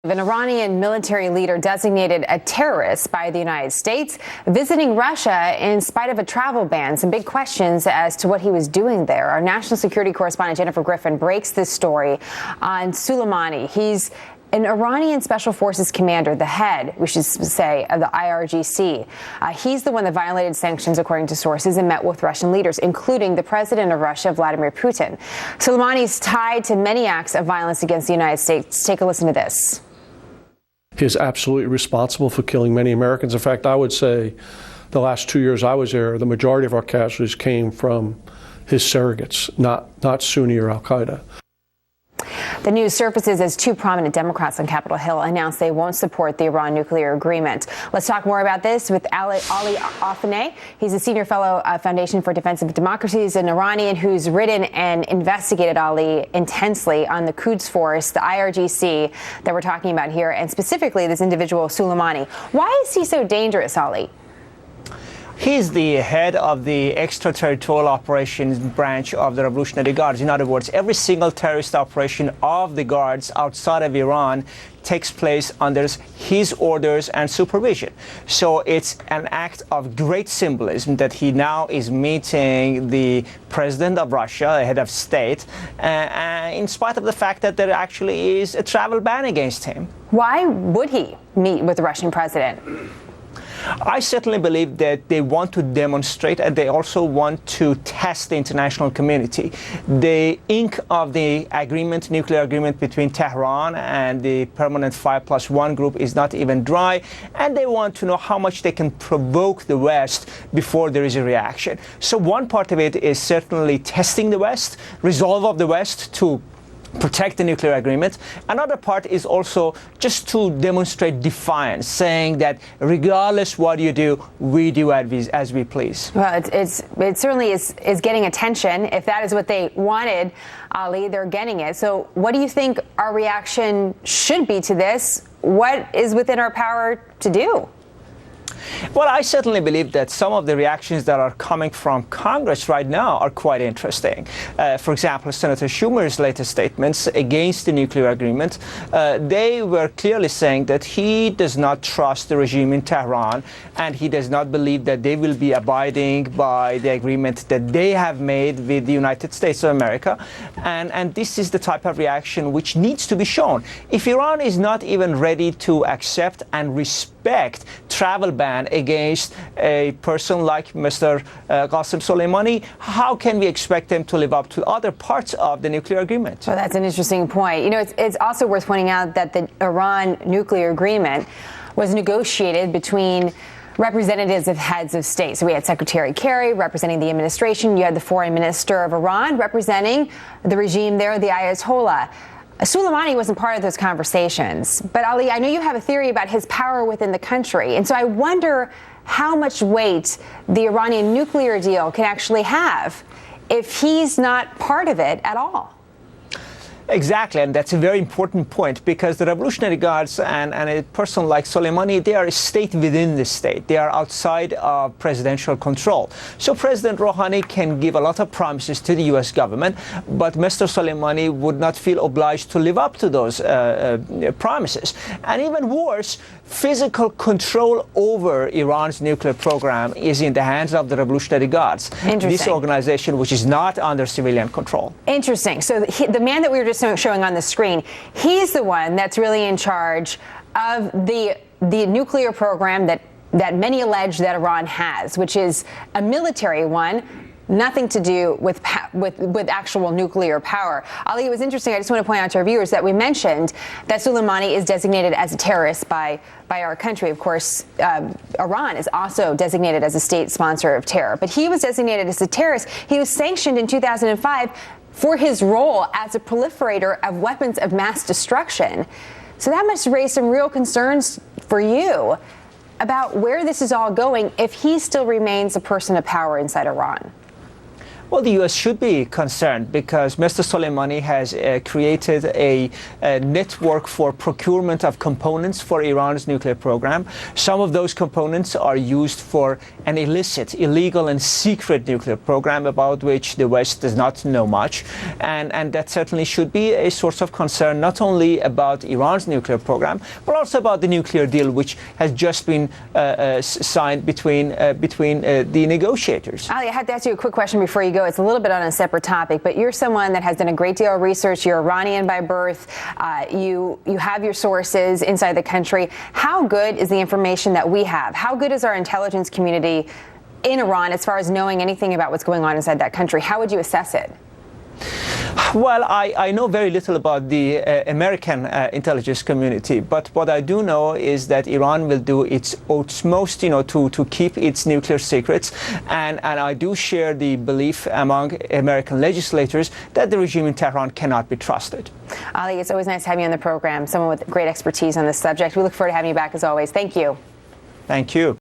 An Iranian military leader designated a terrorist by the United States, visiting Russia in spite of a travel ban. Some big questions as to what he was doing there. Our national security correspondent Jennifer Griffin breaks this story on Soleimani. He's an Iranian Special Forces commander, the head, we should say, of the IRGC. He's the one that violated sanctions, according to sources, and met with Russian leaders, including the president of Russia, Vladimir Putin. Soleimani's tied to many acts of violence against the United States. Take a listen to this. He is absolutely responsible for killing many Americans. In fact, I would say the last 2 years I was there, the majority of our casualties came from his surrogates, not Sunni or Al-Qaeda. The news surfaces as two prominent Democrats on Capitol Hill announced they won't support the Iran nuclear agreement. Let's talk more about this with Ali Alfoneh. He's a senior fellow Foundation for Defense of Democracies, an Iranian who's written and investigated Ali intensely on the Quds Force, the IRGC that we're talking about here, and specifically this individual, Soleimani. Why is he so dangerous, Ali? He's the head of the extraterritorial operations branch of the Revolutionary Guards. In other words, every single terrorist operation of the Guards outside of Iran takes place under his orders and supervision. So it's an act of great symbolism that he now is meeting the president of Russia, the head of state, in spite of the fact that there actually is a travel ban against him. Why would he meet with the Russian president? I certainly believe that they want to demonstrate, and they also want to test the international community. The ink of the agreement, nuclear agreement between Tehran and the permanent 5+1 group is not even dry, and they want to know how much they can provoke the West before there is a reaction. So one part of it is certainly testing the West, resolve of the West to protect the nuclear agreement. Another part is also just to demonstrate defiance, saying that regardless what you do, we do as we please. Well, it certainly is getting attention. If that is what they wanted, Ali, they're getting it. So what do you think our reaction should be to this? What is within our power to do? Well, I certainly believe that some of the reactions that are coming from Congress right now are quite interesting. For example, Senator Schumer's latest statements against the nuclear agreement, they were clearly saying that he does not trust the regime in Tehran, and he does not believe that they will be abiding by the agreement that they have made with the United States of America. And this is the type of reaction which needs to be shown. If Iran is not even ready to accept and respect travel ban against a person like Mr. Qasem Soleimani, how can we expect them to live up to other parts of the nuclear agreement? Well, that's an interesting point. You know, it's also worth pointing out that the Iran nuclear agreement was negotiated between representatives of heads of state. So we had Secretary Kerry representing the administration. You had the foreign minister of Iran representing the regime there, the Ayatollah. Soleimani wasn't part of those conversations. But Ali, I know you have a theory about his power within the country. And so I wonder how much weight the Iranian nuclear deal can actually have if he's not part of it at all. Exactly, and that's a very important point, because the Revolutionary Guards and a person like Soleimani, they are a state within the state. They are outside of presidential control. So President Rouhani can give a lot of promises to the U.S. government, but Mr. Soleimani would not feel obliged to live up to those promises. And even worse, physical control over Iran's nuclear program is in the hands of the Revolutionary Guards, this organization which is not under civilian control. Interesting. So the man that we were just showing on the screen, he's the one that's really in charge of the nuclear program that many allege that Iran has, which is a military one, nothing to do with actual nuclear power. Ali, it was interesting. I just want to point out to our viewers that we mentioned that Soleimani is designated as a terrorist by our country. Of course, Iran is also designated as a state sponsor of terror. But he was designated as a terrorist. He was sanctioned in 2005 for his role as a proliferator of weapons of mass destruction. So that must raise some real concerns for you about where this is all going if he still remains a person of power inside Iran. Well, the U.S. should be concerned because Mr. Soleimani has created a network for procurement of components for Iran's nuclear program. Some of those components are used for an illicit, illegal, and secret nuclear program about which the West does not know much. And that certainly should be a source of concern, not only about Iran's nuclear program, but also about the nuclear deal, which has just been signed between the negotiators. Ali, I have to ask you a quick question before you go. It's a little bit on a separate topic, but you're someone that has done a great deal of research. You're Iranian by birth. You have your sources inside the country. How good is the information that we have? How good is our intelligence community in Iran as far as knowing anything about what's going on inside that country? How would you assess it? Well, I know very little about the American intelligence community, but what I do know is that Iran will do its utmost, to keep its nuclear secrets, and I do share the belief among American legislators that the regime in Tehran cannot be trusted. Ali, it's always nice to have you on the program, someone with great expertise on this subject. We look forward to having you back as always. Thank you. Thank you.